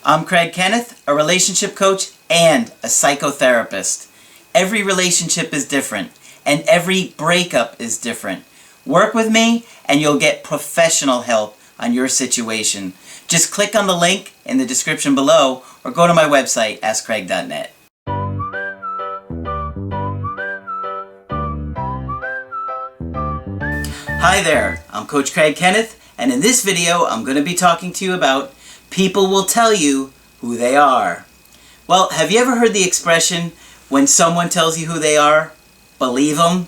I'm Kenneth, a relationship coach and a psychotherapist. Every relationship is different, and every breakup is different. Work with me, and you'll get professional help on your situation. Just click on the link in the description below, or go to my website, askcraig.net. Hi there, I'm Coach Kenneth, and in this video I'm going to be talking to you about people will tell you who they are. Well, have you ever heard the expression, when someone tells you who they are, believe them?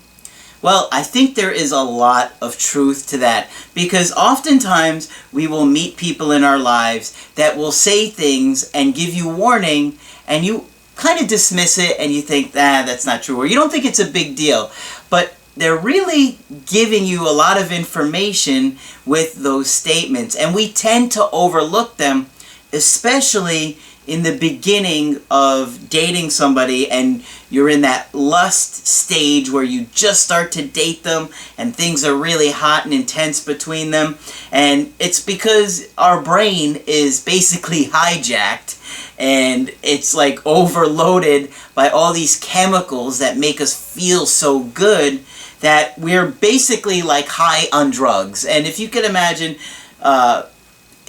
Well, I think there is a lot of truth to that, because oftentimes we will meet people in our lives that will say things and give you warning, and you kind of dismiss it and you think, that's not true, or you don't think it's a big deal. But they're really giving you a lot of information with those statements, and we tend to overlook them, especially in the beginning of dating somebody and you're in that lust stage where you just start to date them and things are really hot and intense between them. And it's because our brain is basically hijacked and it's like overloaded by all these chemicals that make us feel so good that we're basically like high on drugs. And if you could imagine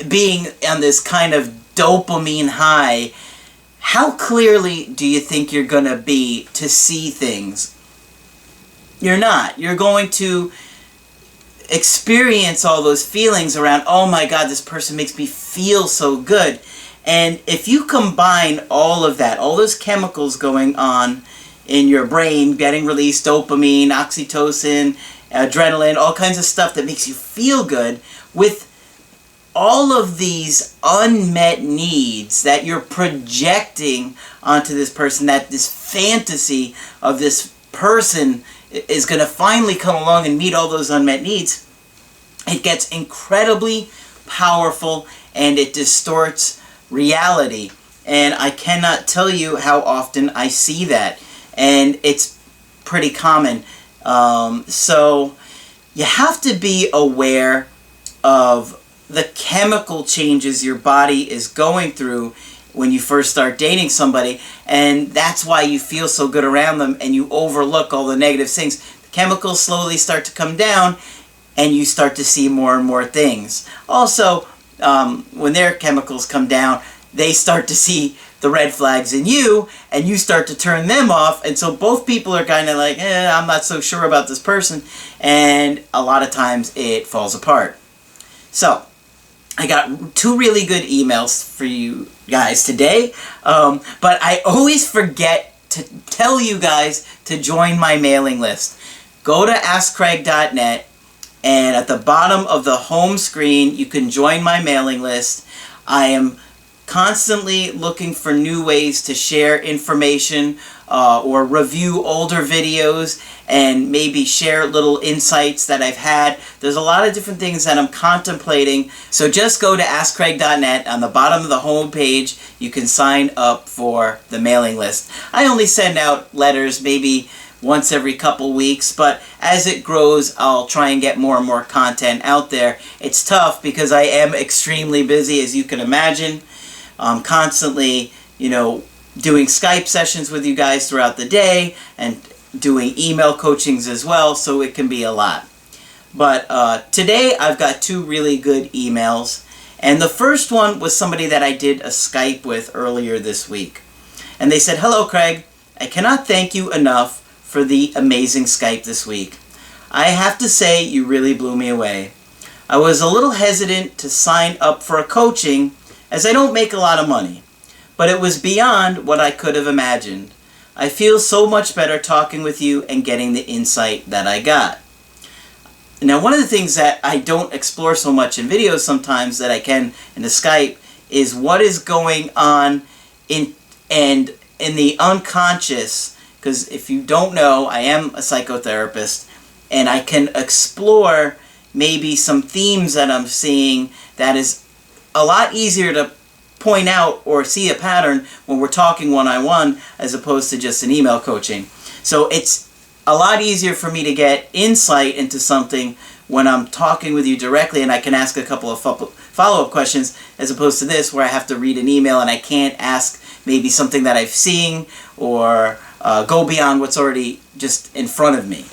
being on this kind of dopamine high, how clearly do you think you're going to be to see things? You're not. You're going to experience all those feelings around, oh my God, this person makes me feel so good. And if you combine all of that, all those chemicals going on in your brain, getting released, dopamine, oxytocin, adrenaline, all kinds of stuff that makes you feel good, with all of these unmet needs that you're projecting onto this person, that this fantasy of this person is going to finally come along and meet all those unmet needs, it gets incredibly powerful and it distorts reality. And I cannot tell you how often I see that. And it's pretty common. So you have to be aware of the chemical changes your body is going through when you first start dating somebody, and that's why you feel so good around them and you overlook all the negative things. The chemicals slowly start to come down and you start to see more and more things. Also, when their chemicals come down, they start to see the red flags in you and you start to turn them off, and so both people are kind of like, I'm not so sure about this person, and a lot of times it falls apart. So I got 2 really good emails for you guys today, but I always forget to tell you guys to join my mailing list. Go to askcraig.net, and at the bottom of the home screen you can join my mailing list. I am constantly looking for new ways to share information or review older videos and maybe share little insights that I've had. There's a lot of different things that I'm contemplating, so just go to askcraig.net. On the bottom of the home page you can sign up for the mailing list. I only send out letters maybe once every couple weeks, but as it grows I'll try and get more and more content out there. It's tough because I am extremely busy, as you can imagine. I'm constantly, doing Skype sessions with you guys throughout the day and doing email coachings as well, so it can be a lot. But today I've got 2 really good emails, and the first one was somebody that I did a Skype with earlier this week. And they said, "Hello Craig, I cannot thank you enough for the amazing Skype this week. I have to say you really blew me away. I was a little hesitant to sign up for a coaching as I don't make a lot of money, but it was beyond what I could have imagined. I feel so much better talking with you and getting the insight that I got." Now, one of the things that I don't explore so much in videos sometimes that I can in the Skype is what is going on in the unconscious, because if you don't know, I am a psychotherapist and I can explore maybe some themes that I'm seeing that is a lot easier to point out or see a pattern when we're talking one-on-one as opposed to just an email coaching. So it's a lot easier for me to get insight into something when I'm talking with you directly, and I can ask a couple of follow-up questions, as opposed to this where I have to read an email and I can't ask maybe something that I've seen or go beyond what's already just in front of me.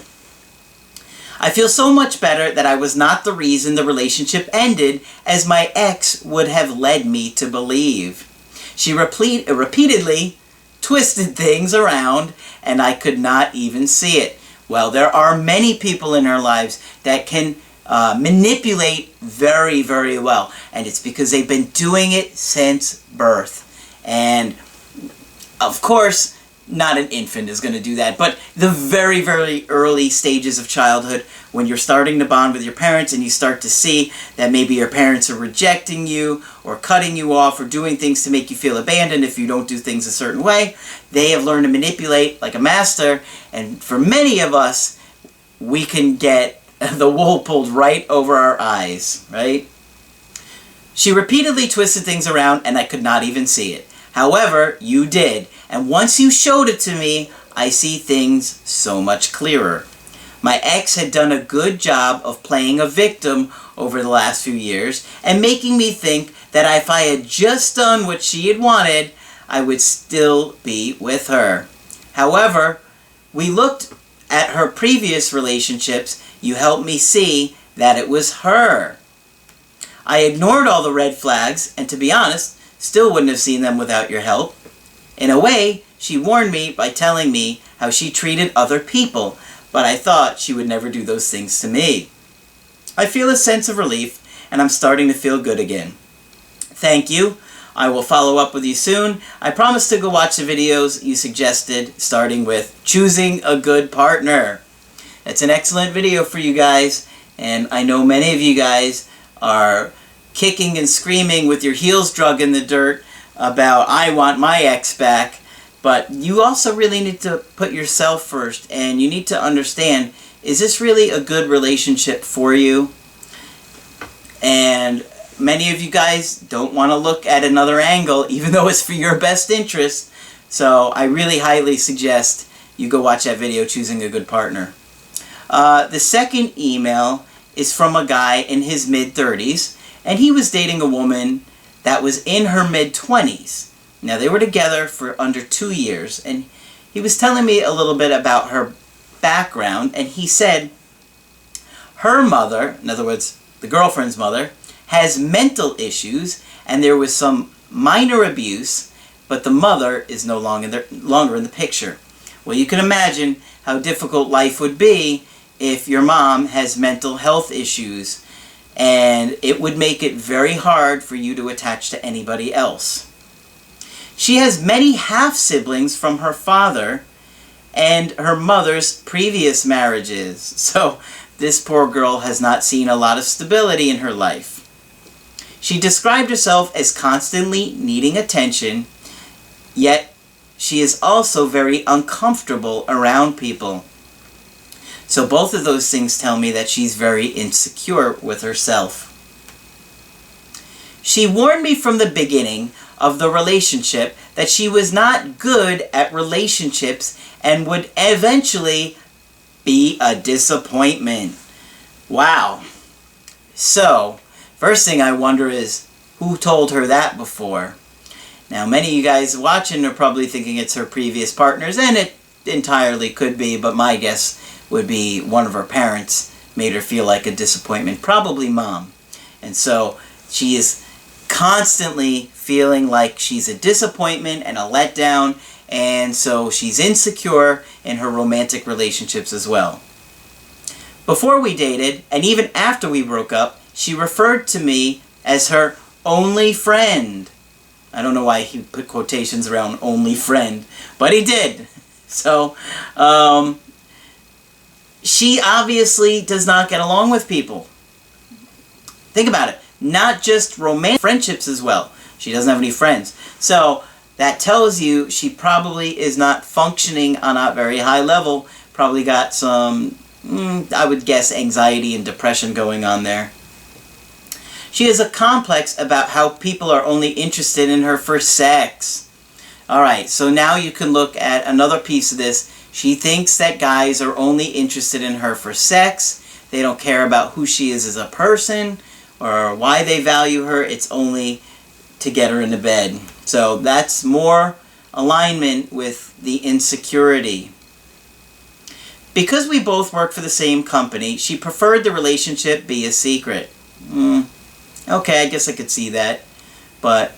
I feel so much better that I was not the reason the relationship ended, as my ex would have led me to believe. She repeatedly twisted things around, and I could not even see it. Well, there are many people in our lives that can manipulate very, very well, and it's because they've been doing it since birth. And of course, not an infant is going to do that, but the very, very early stages of childhood, when you're starting to bond with your parents and you start to see that maybe your parents are rejecting you or cutting you off or doing things to make you feel abandoned if you don't do things a certain way, they have learned to manipulate like a master, and for many of us, we can get the wool pulled right over our eyes, right? She repeatedly twisted things around and I could not even see it. However, you did, and once you showed it to me, I see things so much clearer. My ex had done a good job of playing a victim over the last few years and making me think that if I had just done what she had wanted, I would still be with her. However, we looked at her previous relationships. You helped me see that it was her. I ignored all the red flags, and to be honest, still wouldn't have seen them without your help. In a way, she warned me by telling me how she treated other people, but I thought she would never do those things to me. I feel a sense of relief, and I'm starting to feel good again. Thank you. I will follow up with you soon. I promise to go watch the videos you suggested, starting with choosing a good partner. It's an excellent video for you guys, and I know many of you guys are kicking and screaming with your heels drug in the dirt about I want my ex back, but you also really need to put yourself first, and you need to understand, is this really a good relationship for you? And many of you guys don't want to look at another angle, even though it's for your best interest, so I really highly suggest you go watch that video, Choosing a Good Partner. The second email is from a guy in his mid-30s, and he was dating a woman that was in her mid-20s. Now, they were together for under 2 years, and he was telling me a little bit about her background, and he said her mother, in other words, the girlfriend's mother, has mental issues, and there was some minor abuse, but the mother is no longer in the picture. Well, you can imagine how difficult life would be if your mom has mental health issues, and it would make it very hard for you to attach to anybody else. She has many half-siblings from her father and her mother's previous marriages, so this poor girl has not seen a lot of stability in her life. She described herself as constantly needing attention, yet she is also very uncomfortable around people. So both of those things tell me that she's very insecure with herself. She warned me from the beginning of the relationship that she was not good at relationships and would eventually be a disappointment. Wow. So, first thing I wonder is, who told her that before? Now, many of you guys watching are probably thinking it's her previous partners, and it entirely could be, but my guess would be one of her parents made her feel like a disappointment, probably mom. And so she is constantly feeling like she's a disappointment and a letdown, and so she's insecure in her romantic relationships as well. Before we dated, and even after we broke up, she referred to me as her only friend. I don't know why he put quotations around only friend, but he did. So, she obviously does not get along with people. Think about it. Not just romantic friendships as well. She doesn't have any friends. So that tells you she probably is not functioning on a very high level. Probably got some, I would guess, anxiety and depression going on there. She has a complex about how people are only interested in her for sex. Alright, so now you can look at another piece of this. She thinks that guys are only interested in her for sex. They don't care about who she is as a person, or why they value her. It's only to get her into bed. So that's more alignment with the insecurity. Because we both work for the same company, she preferred the relationship be a secret. Okay, I guess I could see that, but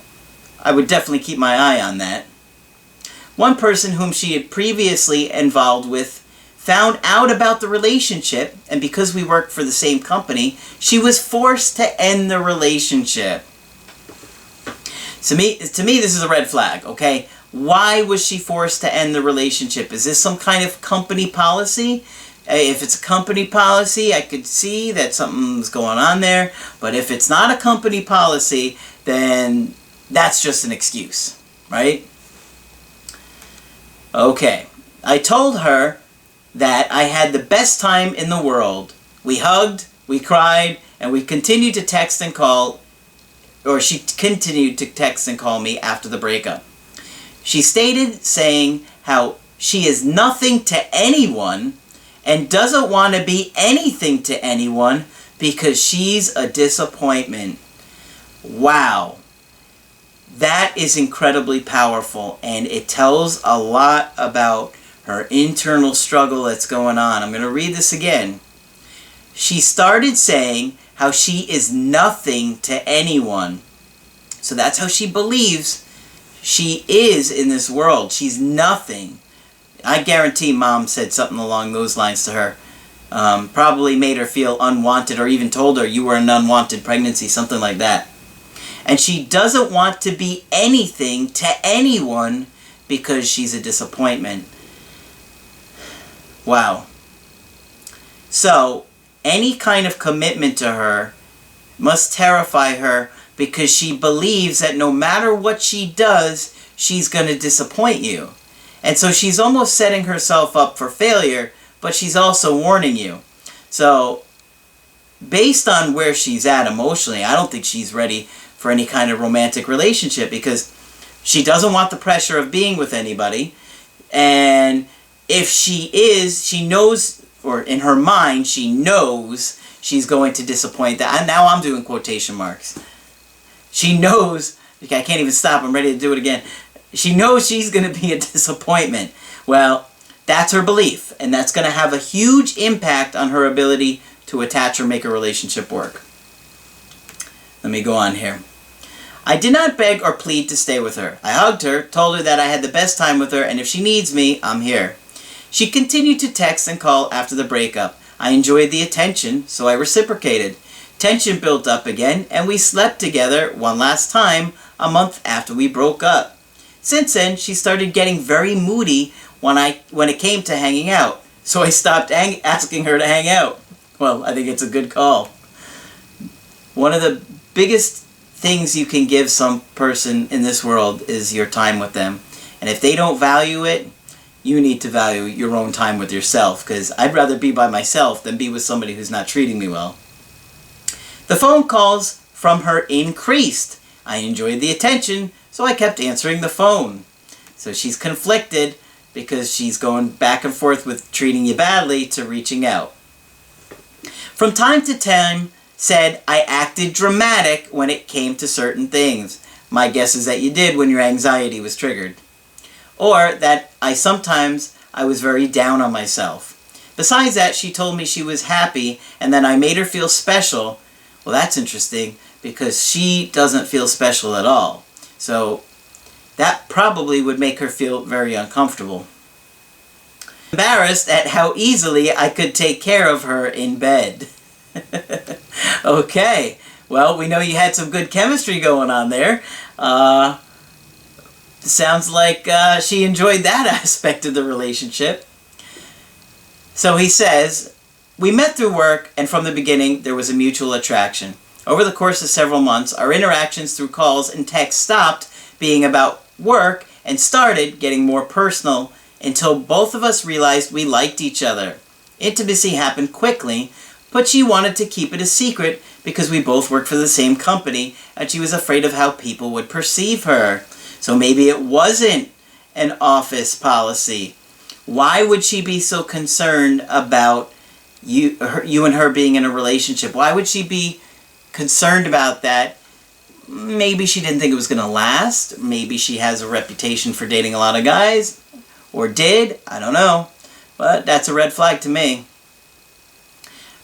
I would definitely keep my eye on that. One person whom she had previously involved with found out about the relationship, and because we worked for the same company, she was forced to end the relationship. To me, this is a red flag, okay? Why was she forced to end the relationship? Is this some kind of company policy? If it's a company policy, I could see that something's going on there. But if it's not a company policy, then that's just an excuse, right? Okay. I told her that I had the best time in the world. We hugged, we cried, and we continued to text and call, or she continued to text and call me after the breakup. She stated saying how she is nothing to anyone and doesn't want to be anything to anyone because she's a disappointment. Wow. That is incredibly powerful, and it tells a lot about her internal struggle that's going on. I'm going to read this again. She started saying how she is nothing to anyone. So that's how she believes she is in this world. She's nothing. I guarantee Mom said something along those lines to her. Probably made her feel unwanted, or even told her you were an unwanted pregnancy, something like that. And she doesn't want to be anything to anyone because she's a disappointment. Wow. So, any kind of commitment to her must terrify her because she believes that no matter what she does, she's going to disappoint you. And so she's almost setting herself up for failure, but she's also warning you. So, based on where she's at emotionally, I don't think she's ready for any kind of romantic relationship because she doesn't want the pressure of being with anybody. And if she is, she knows, or in her mind, she knows she's going to disappoint that. And now I'm doing quotation marks. She knows, okay, I can't even stop, I'm ready to do it again. She knows she's going to be a disappointment. Well, that's her belief, and that's going to have a huge impact on her ability to attach or make a relationship work. Let me go on here. I did not beg or plead to stay with her. I hugged her, told her that I had the best time with her, and if she needs me, I'm here. She continued to text and call after the breakup. I enjoyed the attention, so I reciprocated. Tension built up again, and we slept together one last time a month after we broke up. Since then, she started getting very moody when it came to hanging out, so I stopped asking her to hang out. Well, I think it's a good call. One of the biggest things you can give some person in this world is your time with them. And if they don't value it, you need to value your own time with yourself, because I'd rather be by myself than be with somebody who's not treating me well. The phone calls from her increased. I enjoyed the attention, so I kept answering the phone. So she's conflicted because she's going back and forth with treating you badly to reaching out. From time to time, said I acted dramatic when it came to certain things. My guess is that you did when your anxiety was triggered. Or that I was very down on myself. Besides that, she told me she was happy and that I made her feel special. Well, that's interesting because she doesn't feel special at all. So that probably would make her feel very uncomfortable. Embarrassed at how easily I could take care of her in bed. Okay, well, we know you had some good chemistry going on there. Sounds like she enjoyed that aspect of the relationship. So he says, we met through work, and from the beginning there was a mutual attraction. Over the course of several months, our interactions through calls and texts stopped being about work and started getting more personal until both of us realized we liked each other. Intimacy happened quickly, but she wanted to keep it a secret because we both worked for the same company and she was afraid of how people would perceive her. So maybe it wasn't an office policy. Why would she be so concerned about you and her being in a relationship? Why would she be concerned about that. Maybe she didn't think it was going to last. Maybe she has a reputation for dating a lot of guys. Or did. I don't know. But that's a red flag to me.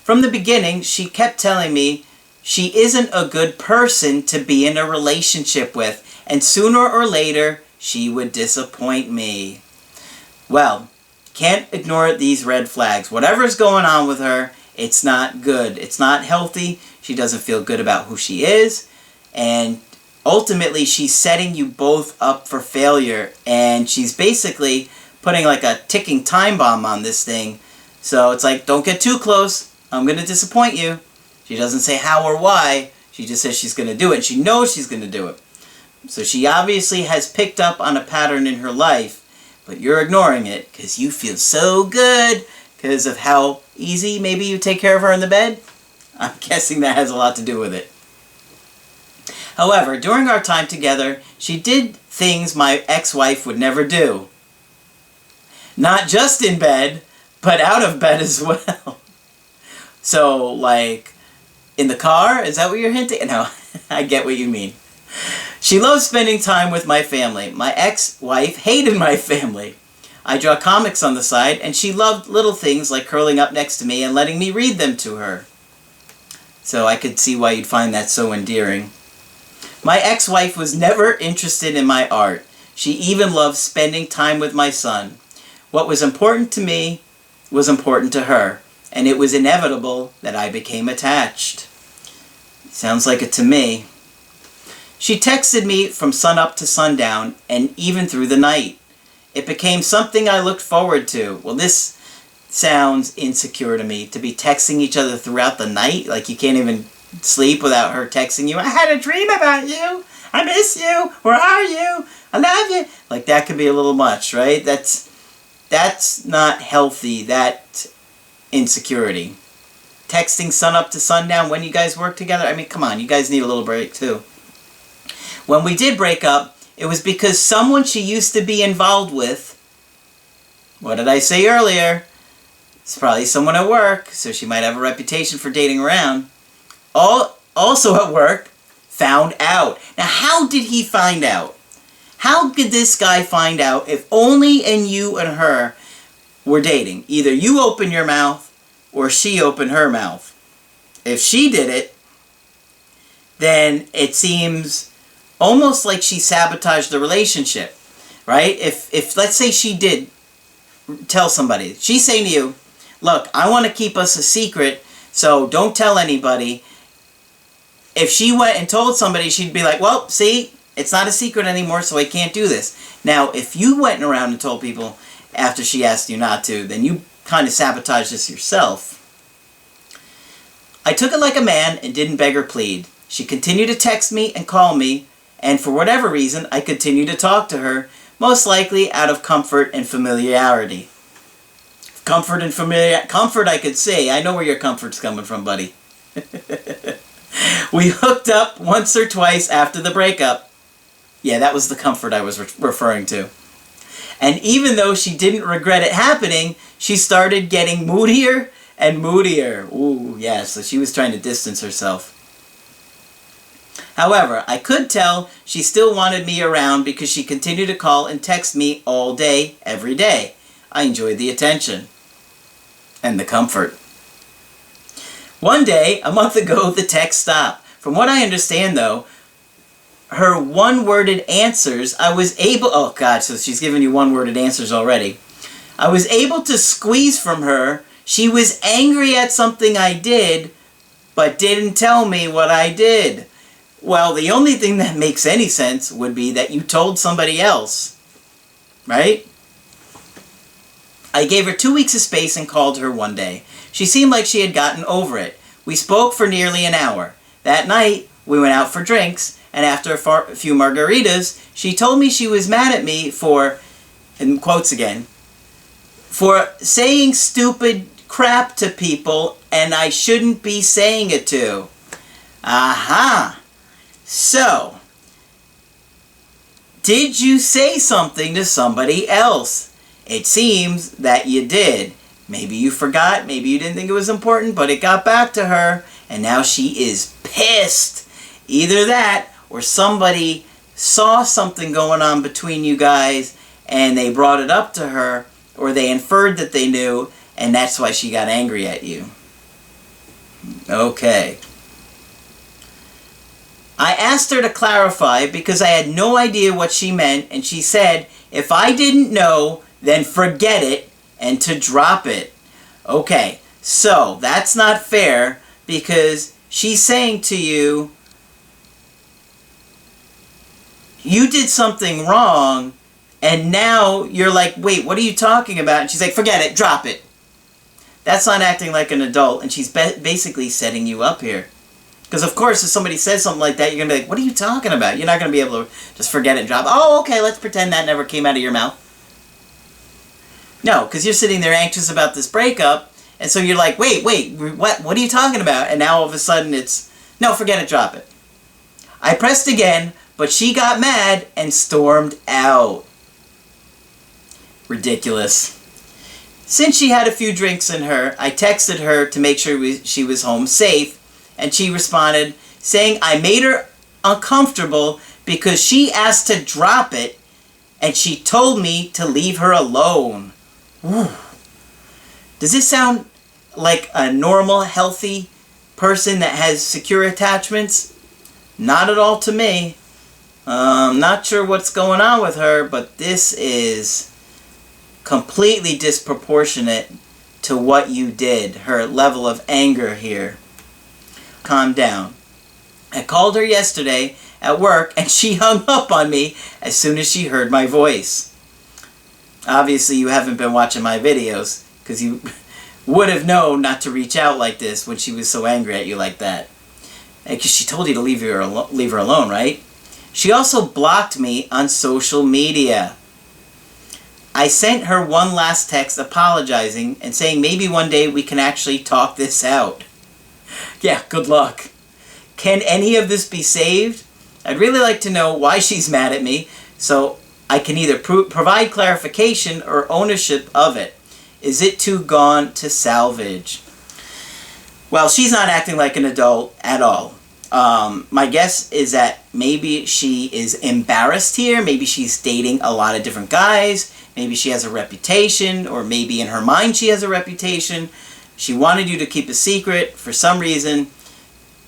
From the beginning, she kept telling me she isn't a good person to be in a relationship with. And sooner or later, she would disappoint me. Well, can't ignore these red flags. Whatever's going on with her, it's not good. It's not healthy. She doesn't feel good about who she is. And ultimately, she's setting you both up for failure. And she's basically putting like a ticking time bomb on this thing. So it's like, don't get too close. I'm going to disappoint you. She doesn't say how or why. She just says she's going to do it. And she knows she's going to do it. So she obviously has picked up on a pattern in her life. But you're ignoring it because you feel so good because of how easy maybe you take care of her in the bed. I'm guessing that has a lot to do with it. However, during our time together, she did things my ex-wife would never do. Not just in bed, but out of bed as well. So, like, in the car? Is that what you're hinting? No, I get what you mean. She loves spending time with my family. My ex-wife hated my family. I draw comics on the side, and she loved little things like curling up next to me and letting me read them to her. So I could see why you'd find that so endearing. My ex-wife was never interested in my art. She even loved spending time with my son. What was important to me was important to her, and it was inevitable that I became attached. Sounds like it to me. She texted me from sunup to sundown, and even through the night. It became something I looked forward to. Well, this sounds insecure to me, to be texting each other throughout the night. Like you can't even sleep without her texting you. I had a dream about you. I miss you. Where are you? I love you. Like that could be a little much, right? That's not healthy, that insecurity. Texting sunup to sundown when you guys work together. I mean, come on, you guys need a little break too. When we did break up, it was because someone she used to be involved with, what did I say earlier? It's probably someone at work, so she might have a reputation for dating around. Also at work, found out. Now, how did he find out? How could this guy find out if only you and her were dating? Either you open your mouth or she opened her mouth. If she did it, then it seems almost like she sabotaged the relationship, right? If let's say she did tell somebody, she's saying to you, look, I want to keep us a secret, so don't tell anybody. If she went and told somebody, she'd be like, well, see, it's not a secret anymore, so I can't do this. Now, if you went around and told people after she asked you not to, then you kind of sabotaged this yourself. I took it like a man and didn't beg or plead. She continued to text me and call me, and for whatever reason, I continued to talk to her, most likely out of comfort and familiarity. Comfort, I could say. I know where your comfort's coming from, buddy. We hooked up once or twice after the breakup. Yeah, that was the comfort I was referring to. And even though she didn't regret it happening, she started getting moodier and moodier. Ooh, yeah, so she was trying to distance herself. However, I could tell she still wanted me around because she continued to call and text me all day, every day. I enjoyed the attention and the comfort. One day, a month ago, the text stopped. From what I understand, though, her one-worded answers, I was able... Oh, God, so she's giving you one-worded answers already. I was able to squeeze from her. She was angry at something I did, but didn't tell me what I did. Well, the only thing that makes any sense would be that you told somebody else, right? I gave her 2 weeks of space and called her one day. She seemed like she had gotten over it. We spoke for nearly an hour. That night, we went out for drinks, and after a few margaritas, she told me she was mad at me for, in quotes again, for saying stupid crap to people and I shouldn't be saying it to. Aha! So, did you say something to somebody else? It seems that you did. Maybe you forgot, maybe you didn't think it was important, but it got back to her, and now she is pissed. Either that, or somebody saw something going on between you guys, and they brought it up to her, or they inferred that they knew, and that's why she got angry at you. Okay. I asked her to clarify because I had no idea what she meant, and she said, if I didn't know, then forget it, and to drop it. Okay, so that's not fair, because she's saying to you, you did something wrong, and now you're like, wait, what are you talking about? And she's like, forget it, drop it. That's not acting like an adult, and she's basically setting you up here. Because, of course, if somebody says something like that, you're going to be like, what are you talking about? You're not going to be able to just forget it and drop it. Oh, okay, let's pretend that never came out of your mouth. No, because you're sitting there anxious about this breakup, and so you're like, wait, what are you talking about? And now all of a sudden it's, no, forget it, drop it. I pressed again, but she got mad and stormed out. Ridiculous. Since she had a few drinks in her, I texted her to make sure she was home safe, and she responded saying I made her uncomfortable because she asked to drop it, and she told me to leave her alone. Whew. Does this sound like a normal, healthy person that has secure attachments? Not at all to me. Not sure what's going on with her, but this is completely disproportionate to what you did. Her level of anger here. Calm down. I called her yesterday at work, and she hung up on me as soon as she heard my voice. Obviously, you haven't been watching my videos, because you would have known not to reach out like this when she was so angry at you like that. Because she told you to leave her alone, right? She also blocked me on social media. I sent her one last text apologizing and saying maybe one day we can actually talk this out. Yeah, good luck. Can any of this be saved? I'd really like to know why she's mad at me, so I can either provide clarification or ownership of it. Is it too gone to salvage? Well, she's not acting like an adult at all. My guess is that maybe she is embarrassed here. Maybe she's dating a lot of different guys. Maybe she has a reputation, or maybe in her mind she has a reputation. She wanted you to keep a secret for some reason.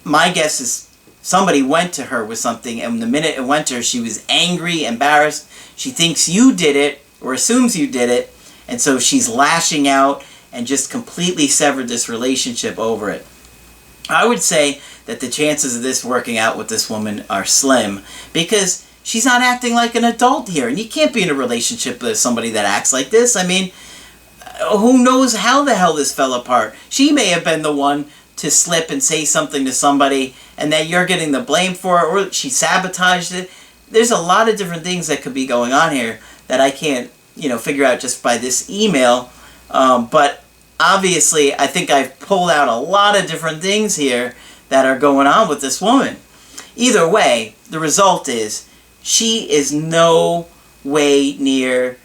My guess is somebody went to her with something, and the minute it went to her, she was angry, embarrassed. She thinks you did it, or assumes you did it, and so she's lashing out and just completely severed this relationship over it. I would say that the chances of this working out with this woman are slim, because she's not acting like an adult here, and you can't be in a relationship with somebody that acts like this. I mean, who knows how the hell this fell apart? She may have been the one to slip and say something to somebody, and that you're getting the blame for it, or she sabotaged it. There's a lot of different things that could be going on here that I can't, figure out just by this email. But obviously, I think I've pulled out a lot of different things here that are going on with this woman. Either way, the result is she is no way near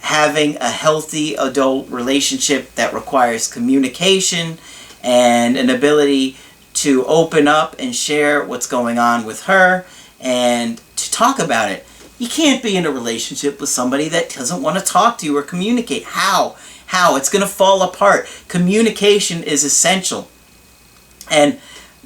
having a healthy adult relationship that requires communication and an ability to open up and share what's going on with her and to talk about it. You can't be in a relationship with somebody that doesn't want to talk to you or communicate. How? It's going to fall apart. Communication is essential. And,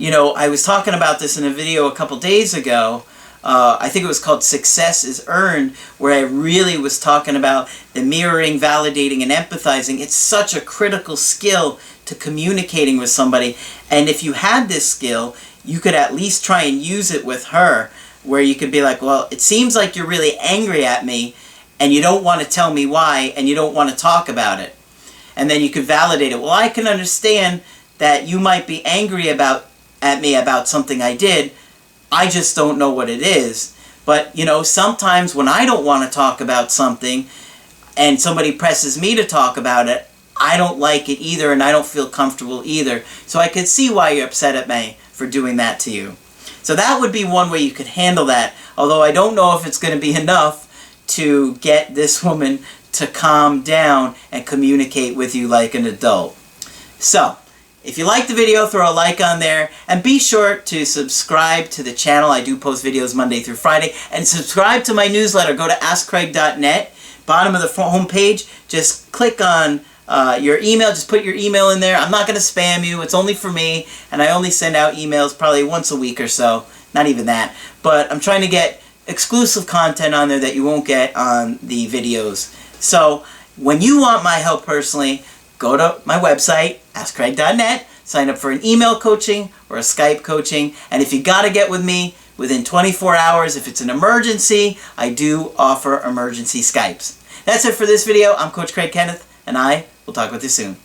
I was talking about this in a video a couple days ago. I think it was called Success is Earned, where I really was talking about the mirroring, validating, and empathizing. It's such a critical skill to communicating with somebody. And if you had this skill, you could at least try and use it with her, where you could be like, well, it seems like you're really angry at me, and you don't want to tell me why, and you don't want to talk about it. And then you could validate it. Well, I can understand that you might be angry at me about something I did. I just don't know what it is. But, sometimes when I don't want to talk about something and somebody presses me to talk about it, I don't like it either, and I don't feel comfortable either. So I could see why you're upset at me for doing that to you. So that would be one way you could handle that, although I don't know if it's going to be enough to get this woman to calm down and communicate with you like an adult. So, If you like the video, throw a like on there, and be sure to subscribe to the channel. I do post videos Monday through Friday, and subscribe to my newsletter. Go to AskCraig.net, bottom of the home page. Just click on your email. Just put your email in there. I'm not going to spam you. It's only for me, and I only send out emails probably once a week or so. Not even that. But I'm trying to get exclusive content on there that you won't get on the videos. So when you want my help personally, go to my website, AskCraig.net, sign up for an email coaching or a Skype coaching, and if you got to get with me within 24 hours, if it's an emergency, I do offer emergency Skypes. That's it for this video. I'm Coach Craig Kenneth, and I will talk with you soon.